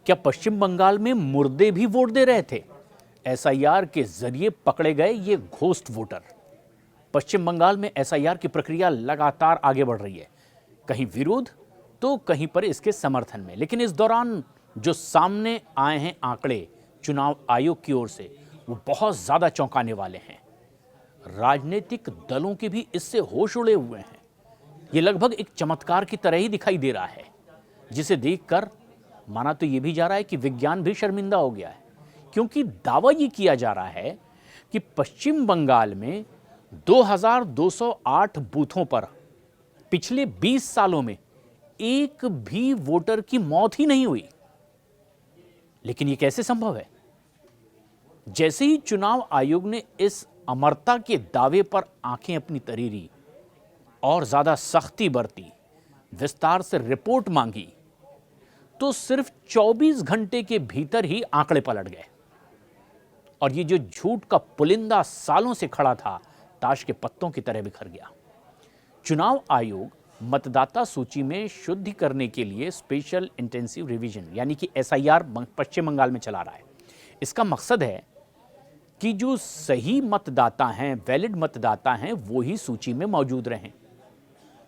क्या पश्चिम बंगाल में मुर्दे भी वोट दे रहे थे? एसआईआर के जरिए पकड़े गए ये घोस्ट वोटर। पश्चिम बंगाल में एसआईआर की प्रक्रिया लगातार आगे बढ़ रही है, कहीं विरोध तो कहीं पर इसके समर्थन में। लेकिन इस दौरान जो सामने आए हैं आंकड़े चुनाव आयोग की ओर से, वो बहुत ज्यादा चौंकाने वाले हैं। राजनीतिक दलों के भी इससे होश उड़े हुए हैं। ये लगभग एक चमत्कार की तरह ही दिखाई दे रहा है, जिसे देखकर माना तो ये भी जा रहा है कि विज्ञान भी शर्मिंदा हो गया है। क्योंकि दावा ये किया जा रहा है कि पश्चिम बंगाल में 2208 बूथों पर पिछले 20 सालों में एक भी वोटर की मौत ही नहीं हुई। लेकिन ये कैसे संभव है? जैसे ही चुनाव आयोग ने इस अमरता के दावे पर आंखें अपनी तरीरी और ज्यादा सख्ती बरती, विस्तार से रिपोर्ट मांगी, तो सिर्फ 24 घंटे के भीतर ही आंकड़े पलट गए और ये जो झूठ का पुलिंदा सालों से खड़ा था, ताश के पत्तों की तरह बिखर गया। चुनाव आयोग मतदाता सूची में शुद्धि करने के लिए स्पेशल इंटेंसिव रिवीजन यानी कि एसआईआर पश्चिम बंगाल में चला रहा है। इसका मकसद है कि जो सही मतदाता हैं, वैलिड मतदाता हैं, वो ही सूची में मौजूद रहें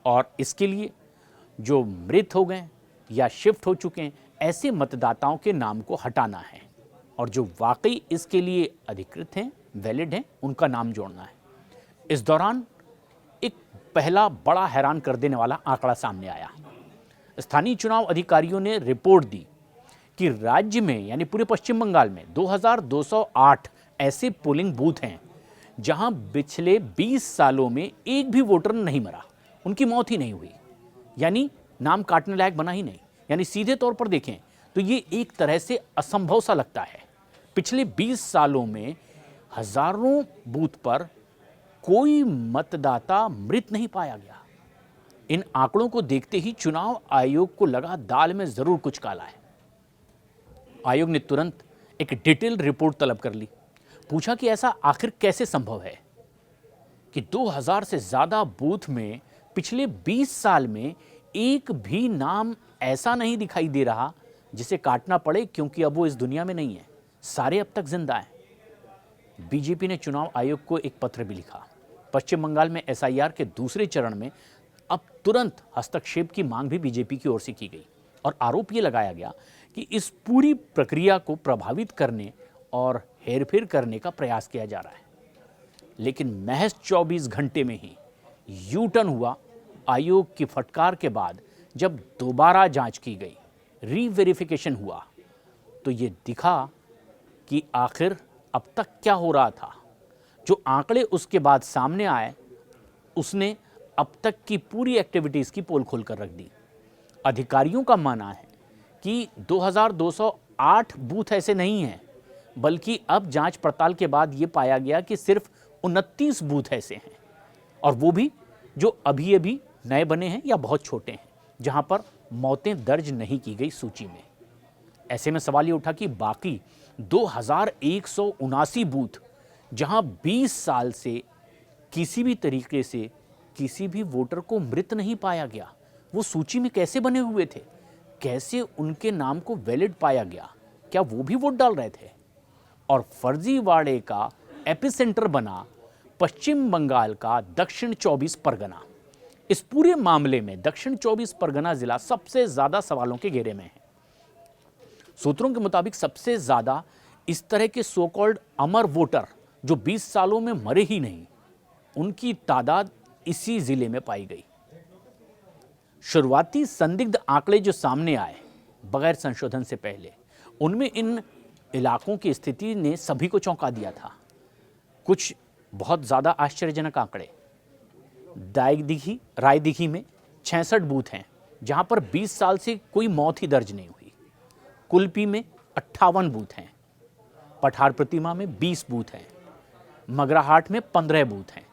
और इसके लिए जो मृत हो गए या शिफ्ट हो चुके हैं, ऐसे मतदाताओं के नाम को हटाना है और जो वाकई इसके लिए अधिकृत हैं, वैलिड हैं, उनका नाम जोड़ना है। इस दौरान एक पहला बड़ा हैरान कर देने वाला आंकड़ा सामने आया। स्थानीय चुनाव अधिकारियों ने रिपोर्ट दी कि राज्य में यानी पूरे पश्चिम बंगाल में 2208 ऐसे पोलिंग बूथ हैं जहां पिछले 20 सालों में एक भी वोटर नहीं मरा, उनकी मौत ही नहीं हुई, यानी नाम काटने लायक बना ही नहीं। यानी सीधे तौर पर देखें तो ये एक तरह से असंभव सा लगता है। पिछले 20 सालों में हजारों बूथ पर कोई मतदाता मृत नहीं पाया गया। इन आंकड़ों को देखते ही चुनाव आयोग को लगा दाल में जरूर कुछ काला है। आयोग ने तुरंत एक डिटेल रिपोर्ट तलब कर ली। पूछा कि ऐसा आखिर कैसे संभव है कि 2000 से ज्यादा बूथ में पिछले 20 साल में एक भी नाम ऐसा नहीं दिखाई दे रहा जिसे काटना पड़े, क्योंकि अब वो इस दुनिया में नहीं है, सारे अब तक जिंदा हैं। बीजेपी ने चुनाव आयोग को एक पत्र भी लिखा। पश्चिम बंगाल में एसआईआर के दूसरे चरण में अब तुरंत हस्तक्षेप की मांग भी बीजेपी की ओर से की गई और आरोप ये लगाया गया कि इस पूरी प्रक्रिया को प्रभावित करने और हेरफेर करने का प्रयास किया जा रहा है। लेकिन महज 24 घंटे में ही यू टर्न हुआ। आयोग की फटकार के बाद जब दोबारा जांच की गई, रीवेरिफिकेशन हुआ, तो ये दिखा कि आखिर अब तक क्या हो रहा था। जो आंकड़े उसके बाद सामने आए, उसने अब तक की पूरी एक्टिविटीज की पोल खोल कर रख दी। अधिकारियों का मानना है कि 2208 बूथ ऐसे नहीं हैं, बल्कि अब जांच पड़ताल के बाद यह पाया गया कि सिर्फ 29 बूथ ऐसे हैं, और वो भी जो अभी अभी नए बने हैं या बहुत छोटे हैं, जहां पर मौतें दर्ज नहीं की गई सूची में। ऐसे में सवाल ये उठा कि बाकी 2179 बूथ जहां 20 साल से किसी भी तरीके से किसी भी वोटर को मृत नहीं पाया गया, वो सूची में कैसे बने हुए थे? कैसे उनके नाम को वैलिड पाया गया? क्या वो भी वोट डाल रहे थे? और फर्जीवाड़े का एपिसेंटर बना पश्चिम बंगाल का दक्षिण 24 परगना। इस पूरे मामले में दक्षिण 24 परगना जिला सबसे ज्यादा सवालों के घेरे में है। सूत्रों के मुताबिक सबसे ज्यादा इस तरह के सो कॉल्ड अमर वोटर जो 20 सालों में मरे ही नहीं, उनकी तादाद इसी जिले में पाई गई। शुरुआती संदिग्ध आंकड़े जो सामने आए बगैर संशोधन से पहले, उनमें इन इलाकों की स्थिति ने सभी को चौंका दिया था। कुछ बहुत ज्यादा आश्चर्यजनक आंकड़े। रायदिघी में 66 बूथ हैं जहां पर 20 साल से कोई मौत ही दर्ज नहीं हुई। कुल्पी में 58 बूथ हैं। पठार प्रतिमा में 20 बूथ हैं। मगराहाट में 15 बूथ हैं।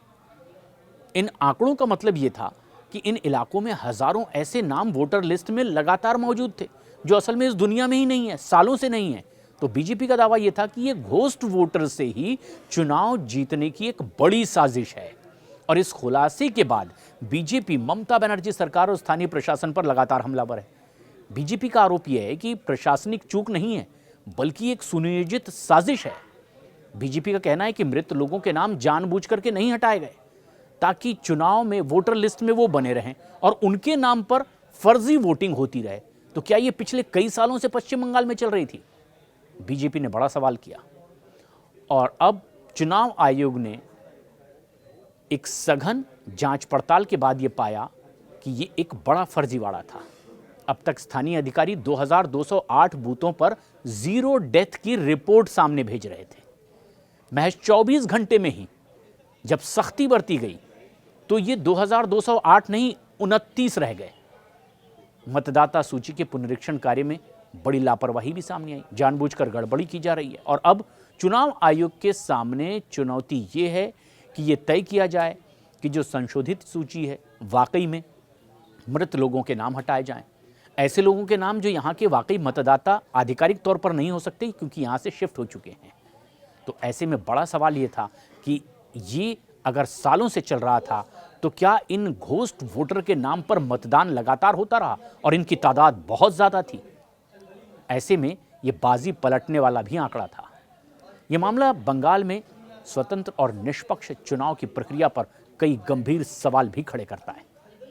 इन आंकड़ों का मतलब यह था कि इन इलाकों में हजारों ऐसे नाम वोटर लिस्ट में लगातार मौजूद थे जो असल में इस दुनिया में ही नहीं है, सालों से नहीं है। तो बीजेपी का दावा यह था कि यह घोस्ट वोटर से ही चुनाव जीतने की एक बड़ी साजिश है। और इस खुलासे के बाद बीजेपी ममता बनर्जी सरकार और स्थानीय प्रशासन पर लगातार हमलावर है। बीजेपी का आरोप यह है कि प्रशासनिक चूक नहीं है, बल्कि एक सुनियोजित साजिश है। बीजेपी का कहना है कि मृत लोगों के नाम जानबूझ करके नहीं हटाए गए ताकि चुनाव में वोटर लिस्ट में वो बने रहें और उनके नाम पर फर्जी वोटिंग होती रहे। तो क्या ये पिछले कई सालों से पश्चिम बंगाल में चल रही थी? बीजेपी ने बड़ा सवाल किया और अब चुनाव आयोग ने एक सघन जांच पड़ताल के बाद यह पाया कि ये एक बड़ा फर्जीवाड़ा था। अब तक स्थानीय अधिकारी 2208 बूथों पर 0 डेथ की रिपोर्ट सामने भेज रहे थे। महज 24 घंटे में ही जब सख्ती बरती गई तो ये 2208 नहीं 29 रह गए। मतदाता सूची के पुनरीक्षण कार्य में बड़ी लापरवाही भी सामने आई, जानबूझकर गड़बड़ी की जा रही है। और अब चुनाव आयोग के सामने चुनौती ये है कि ये तय किया जाए कि जो संशोधित सूची है वाकई में मृत लोगों के नाम हटाए जाएं, ऐसे लोगों के नाम जो यहाँ के वाकई मतदाता आधिकारिक तौर पर नहीं हो सकते क्योंकि यहाँ से शिफ्ट हो चुके हैं। तो ऐसे में बड़ा सवाल ये था कि ये अगर सालों से चल रहा था तो क्या इन घोस्ट वोटर के नाम पर मतदान लगातार होता रहा और इनकी तादाद बहुत ज़्यादा थी? ऐसे में ये बाजी पलटने वाला भी आंकड़ा था। ये मामला बंगाल में स्वतंत्र और निष्पक्ष चुनाव की प्रक्रिया पर कई गंभीर सवाल भी खड़े करता है।